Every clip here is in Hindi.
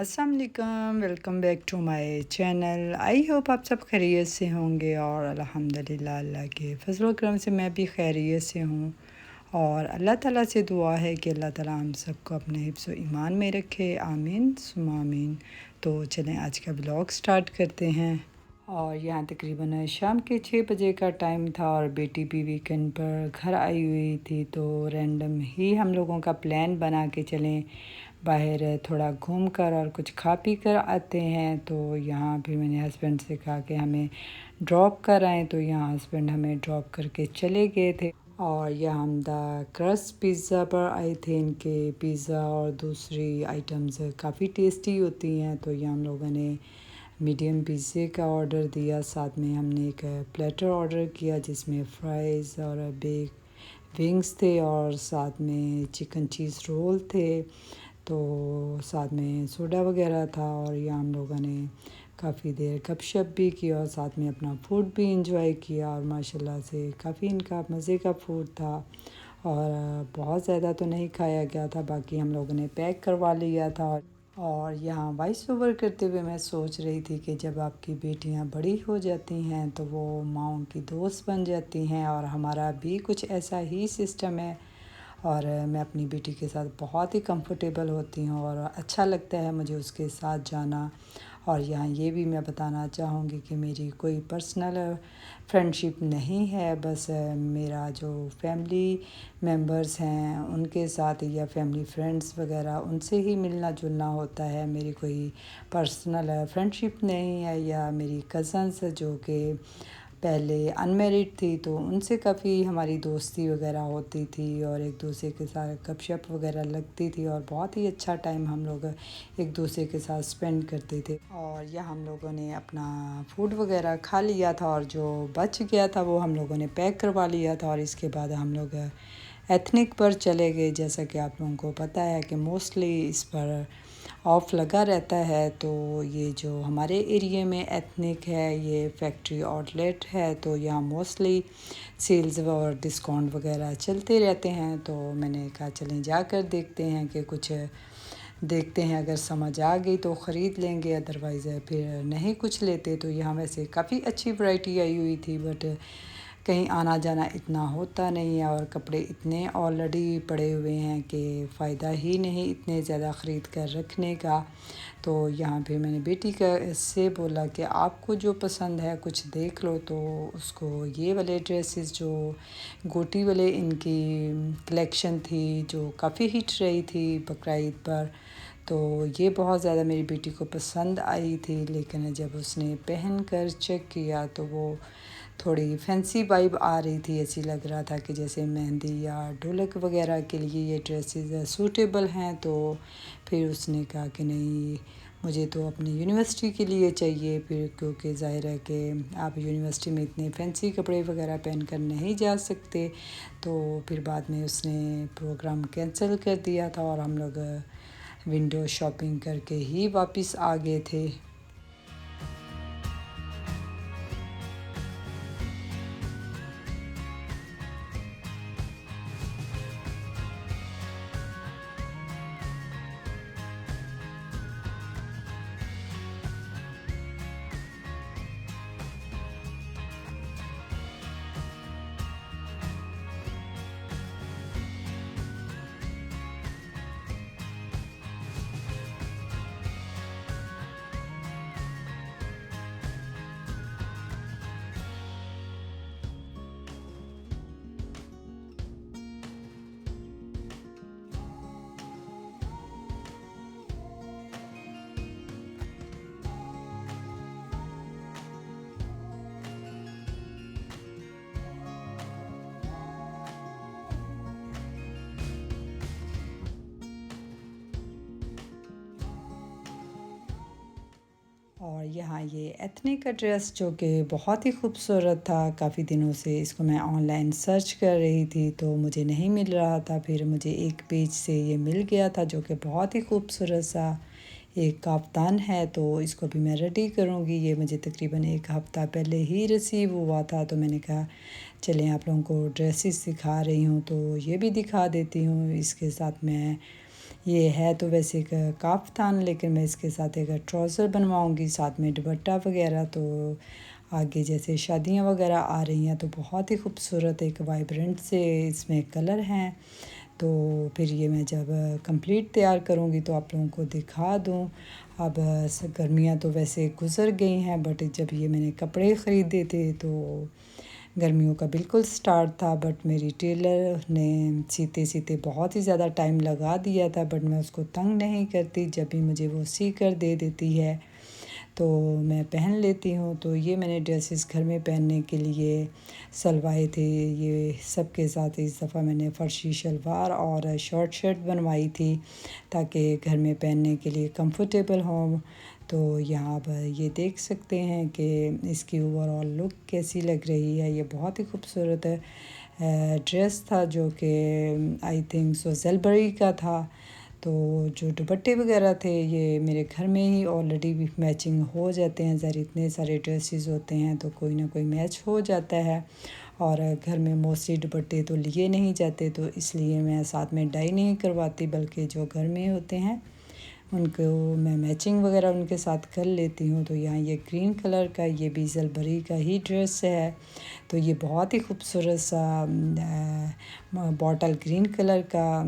अस्सलाम वालेकुम, welcome back to my channel. I hope आप सब खैरियत से होंगे और अल्हम्दुलिल्लाह अल्लाह के फजल करम से मैं भी खैरियत से हूँ। और अल्लाह ताला से दुआ है कि अल्लाह ताला हम सबको अपने हिफ्ज़ व ईमान में रखे, आमीन सुम्मा आमीन। तो चलें आज का ब्लॉग स्टार्ट करते हैं। और यहाँ तकरीबन शाम के 6 बजे का टाइम था और बेटी भी वीकेंड पर घर आई हुई थी, तो रैंडम ही हम लोगों का प्लान बना के चलें बाहर थोड़ा घूम कर और कुछ खा पी कर आते हैं। तो यहाँ भी मैंने हस्बैंड से कहा कि हमें ड्रॉप कर आएँ, तो यहाँ हस्बैंड हमें ड्रॉप करके चले गए थे। और यहाँ हम द क्रस्ट पिज़्ज़ा पर आए थे। इनके पिज़्ज़ा और दूसरी आइटम्स काफ़ी टेस्टी होती हैं। तो यहाँ हम लोगों ने मीडियम पिज़्ज़े का ऑर्डर दिया, साथ में हमने एक प्लेटर ऑर्डर किया जिसमें फ़्राइज़ और बेक विंग्स थे और साथ में चिकन चीज़ रोल थे। तो साथ में सोडा वगैरह था और यहाँ हम लोगों ने काफ़ी देर गपशप भी की और साथ में अपना फूड भी इंजॉय किया। और माशाल्लाह से काफ़ी इनका मज़े का फूड था और बहुत ज़्यादा तो नहीं खाया गया था, बाकी हम लोगों ने पैक करवा लिया था। और यहाँ वॉइस ओवर करते हुए मैं सोच रही थी कि जब आपकी बेटियाँ बड़ी हो जाती हैं तो वो माँओं की दोस्त बन जाती हैं, और हमारा भी कुछ ऐसा ही सिस्टम है। और मैं अपनी बेटी के साथ बहुत ही कंफर्टेबल होती हूँ और अच्छा लगता है मुझे उसके साथ जाना। और यहाँ ये भी मैं बताना चाहूँगी कि मेरी कोई पर्सनल फ्रेंडशिप नहीं है, बस मेरा जो फैमिली मेंबर्स हैं उनके साथ या फैमिली फ्रेंड्स वगैरह उनसे ही मिलना जुलना होता है। मेरी कोई पर्सनल फ्रेंडशिप नहीं है। या मेरी कज़न्स जो कि पहले अनमेरिड थी, तो उनसे काफ़ी हमारी दोस्ती वगैरह होती थी और एक दूसरे के साथ गपशप वगैरह लगती थी और बहुत ही अच्छा टाइम हम लोग एक दूसरे के साथ स्पेंड करते थे। और यह हम लोगों ने अपना फूड वगैरह खा लिया था और जो बच गया था वो हम लोगों ने पैक करवा लिया था। और इसके बाद हम लोग एथनिक पर चले गए। जैसा कि आप लोगों को पता है कि मोस्टली इस पर ऑफ लगा रहता है। तो ये जो हमारे एरिया में एथनिक है ये फैक्ट्री आउटलेट है, तो यहाँ मोस्टली सेल्स और डिस्काउंट वगैरह चलते रहते हैं। तो मैंने कहा चलें जाकर देखते हैं कि कुछ देखते हैं, अगर समझ आ गई तो ख़रीद लेंगे, अदरवाइज़ फिर नहीं कुछ लेते। तो यहाँ वैसे काफ़ी अच्छी वैरायटी आई हुई थी, बट कहीं आना जाना इतना होता नहीं है और कपड़े इतने ऑलरेडी पड़े हुए हैं कि फ़ायदा ही नहीं इतने ज़्यादा ख़रीद कर रखने का। तो यहाँ पे मैंने बेटी का से बोला कि आपको जो पसंद है कुछ देख लो। तो उसको ये वाले ड्रेसेस जो गोटी वाले इनकी कलेक्शन थी जो काफ़ी हिट रही थी बकरा ईद पर, तो ये बहुत ज़्यादा मेरी बेटी को पसंद आई थी। लेकिन जब उसने पहन कर चेक किया तो वो थोड़ी फैंसी वाइब आ रही थी, ऐसी लग रहा था कि जैसे मेहंदी या ढोलक वगैरह के लिए ये ड्रेसेस सूटेबल हैं। तो फिर उसने कहा कि नहीं, मुझे तो अपनी यूनिवर्सिटी के लिए चाहिए, फिर क्योंकि ज़ाहिर है कि आप यूनिवर्सिटी में इतने फैंसी कपड़े वगैरह पहन कर नहीं जा सकते। तो फिर बाद में उसने प्रोग्राम कैंसिल कर दिया था और हम लोग विंडो शॉपिंग करके ही वापस आ गए थे। और यहाँ ये एथनिक का ड्रेस जो कि बहुत ही खूबसूरत था, काफ़ी दिनों से इसको मैं ऑनलाइन सर्च कर रही थी तो मुझे नहीं मिल रहा था। फिर मुझे एक पेज से ये मिल गया था जो कि बहुत ही खूबसूरत सा एक कफ्तान है। तो इसको भी मैं रेडी करूँगी। ये मुझे तकरीबन एक हफ़्ता पहले ही रिसीव हुआ था, तो मैंने कहा चलें आप लोगों को ड्रेसेस दिखा रही हूँ तो ये भी दिखा देती हूँ। इसके साथ मैं ये है तो वैसे एक काफ्तान, लेकिन मैं इसके साथ एक ट्राउज़र बनवाऊँगी, साथ में दुपट्टा वगैरह। तो आगे जैसे शादियाँ वगैरह आ रही हैं तो बहुत ही खूबसूरत एक वाइब्रेंट से इसमें कलर हैं। तो फिर ये मैं जब कंप्लीट तैयार करूँगी तो आप लोगों को दिखा दूँ। अब गर्मियाँ तो वैसे गुज़र गई हैं, बट जब ये मैंने कपड़े ख़रीदे थे तो गर्मियों का बिल्कुल स्टार्ट था, बट मेरी टेलर ने सीते सीते बहुत ही ज़्यादा टाइम लगा दिया था। बट मैं उसको तंग नहीं करती, जब भी मुझे वो सी कर दे देती है तो मैं पहन लेती हूँ। तो ये मैंने ड्रेसेस घर में पहनने के लिए सिलवाए थे। ये सब के साथ इस दफ़ा मैंने फ़र्शी शलवार और शॉर्ट शर्ट बनवाई थी ताकि घर में पहनने के लिए कंफर्टेबल हो। तो यहाँ पर ये देख सकते हैं कि इसकी ओवरऑल लुक कैसी लग रही है। ये बहुत ही खूबसूरत ड्रेस था जो कि आई थिंक सो ज़ेलबरी का था। तो जो दुपट्टे वगैरह थे ये मेरे घर में ही ऑलरेडी भी मैचिंग हो जाते हैं। ज़रा इतने सारे ड्रेसेस होते हैं तो कोई ना कोई मैच हो जाता है, और घर में मोस्टली दुपट्टे तो लिए नहीं जाते, तो इसलिए मैं साथ में डाई नहीं करवाती, बल्कि जो घर में होते हैं उनको मैं मैचिंग वगैरह उनके साथ कर लेती हूँ। तो यहाँ ये ग्रीन कलर का, ये भी ज़लबरी का ही ड्रेस है। तो ये बहुत ही खूबसूरत सा बॉटल ग्रीन कलर का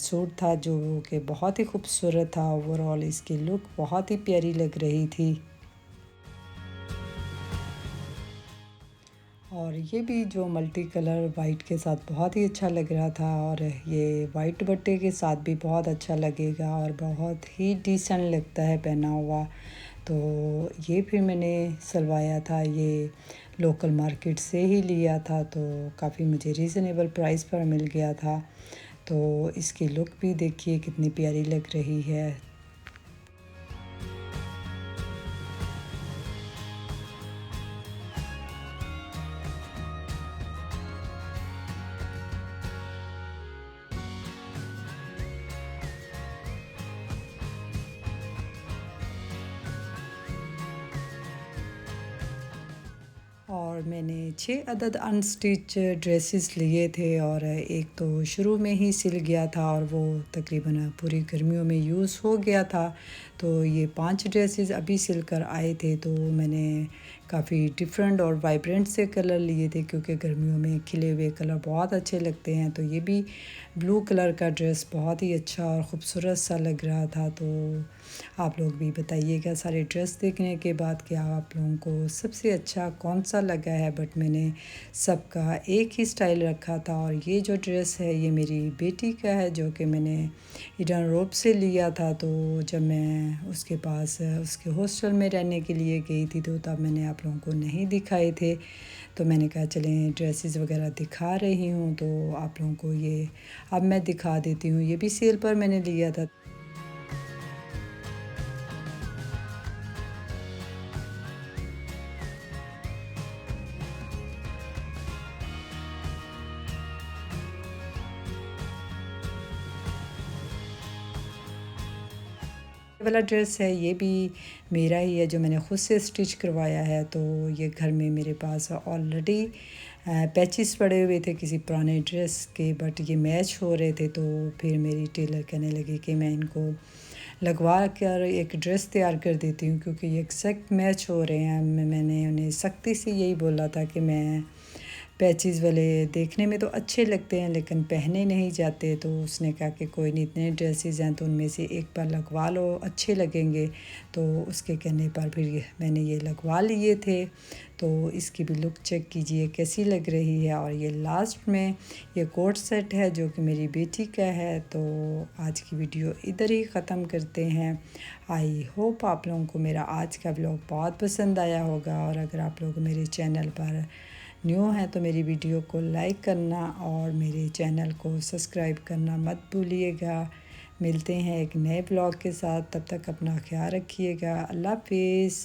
सूट था जो कि बहुत ही खूबसूरत था। ओवरऑल इसकी लुक बहुत ही प्यारी लग रही थी। और ये भी जो मल्टी कलर वाइट के साथ बहुत ही अच्छा लग रहा था, और ये वाइट दुपट्टे के साथ भी बहुत अच्छा लगेगा और बहुत ही डिसेंट लगता है पहना हुआ। तो ये फिर मैंने सिलवाया था, ये लोकल मार्केट से ही लिया था, तो काफ़ी मुझे रीज़नेबल प्राइस पर मिल गया था। तो इसकी लुक भी देखिए कितनी प्यारी लग रही है। और मैंने 6 अदद अनस्टिच ड्रेसेस लिए थे, और एक तो शुरू में ही सिल गया था और वो तकरीबन पूरी गर्मियों में यूज़ हो गया था। तो ये 5 ड्रेसेस अभी सिल कर आए थे। तो मैंने काफ़ी डिफरेंट और वाइब्रेंट से कलर लिए थे, क्योंकि गर्मियों में खिले हुए कलर बहुत अच्छे लगते हैं। तो ये भी ब्लू कलर का ड्रेस बहुत ही अच्छा और ख़ूबसूरत सा लग रहा था। तो आप लोग भी बताइएगा सारे ड्रेस देखने के बाद कि आप लोगों को सबसे अच्छा कौन सा लगा है। बट मैंने सबका एक ही स्टाइल रखा था। और ये जो ड्रेस है ये मेरी बेटी का है, जो कि मैंने ईडन रोड से लिया था। तो जब मैं उसके पास उसके हॉस्टल में रहने के लिए गई थी तो तब मैंने आप लोगों को नहीं दिखाए थे। तो मैंने कहा चलें ड्रेसेस वगैरह दिखा रही हूँ तो आप लोगों को ये अब मैं दिखा देती हूँ। ये भी सेल पर मैंने लिया था। ये वाला ड्रेस है ये भी मेरा ही है, जो मैंने ख़ुद से स्टिच करवाया है। तो ये घर में मेरे पास ऑलरेडी पैचेस पड़े हुए थे किसी पुराने ड्रेस के, बट ये मैच हो रहे थे। तो फिर मेरी टेलर कहने लगी कि मैं इनको लगवा कर एक ड्रेस तैयार कर देती हूँ, क्योंकि ये एग्जैक्ट मैच हो रहे हैं। मैंने उन्हें सख्ती से यही बोला था कि मैं पैचेस वाले देखने में तो अच्छे लगते हैं लेकिन पहने नहीं जाते। तो उसने कहा कि कोई नहीं, इतने ड्रेसेस हैं तो उनमें से एक बार लगवा लो, अच्छे लगेंगे। तो उसके कहने पर फिर मैंने ये लगवा लिए थे। तो इसकी भी लुक चेक कीजिए कैसी लग रही है। और ये लास्ट में ये कोट सेट है जो कि मेरी बेटी का है। तो आज की वीडियो इधर ही ख़त्म करते हैं। आई होप आप लोगों को मेरा आज का व्लॉग बहुत पसंद आया होगा। और अगर आप लोग मेरे चैनल पर न्यू हैं तो मेरी वीडियो को लाइक करना और मेरे चैनल को सब्सक्राइब करना मत भूलिएगा। मिलते हैं एक नए ब्लॉग के साथ, तब तक अपना ख्याल रखिएगा। अल्लाह हाफिज़।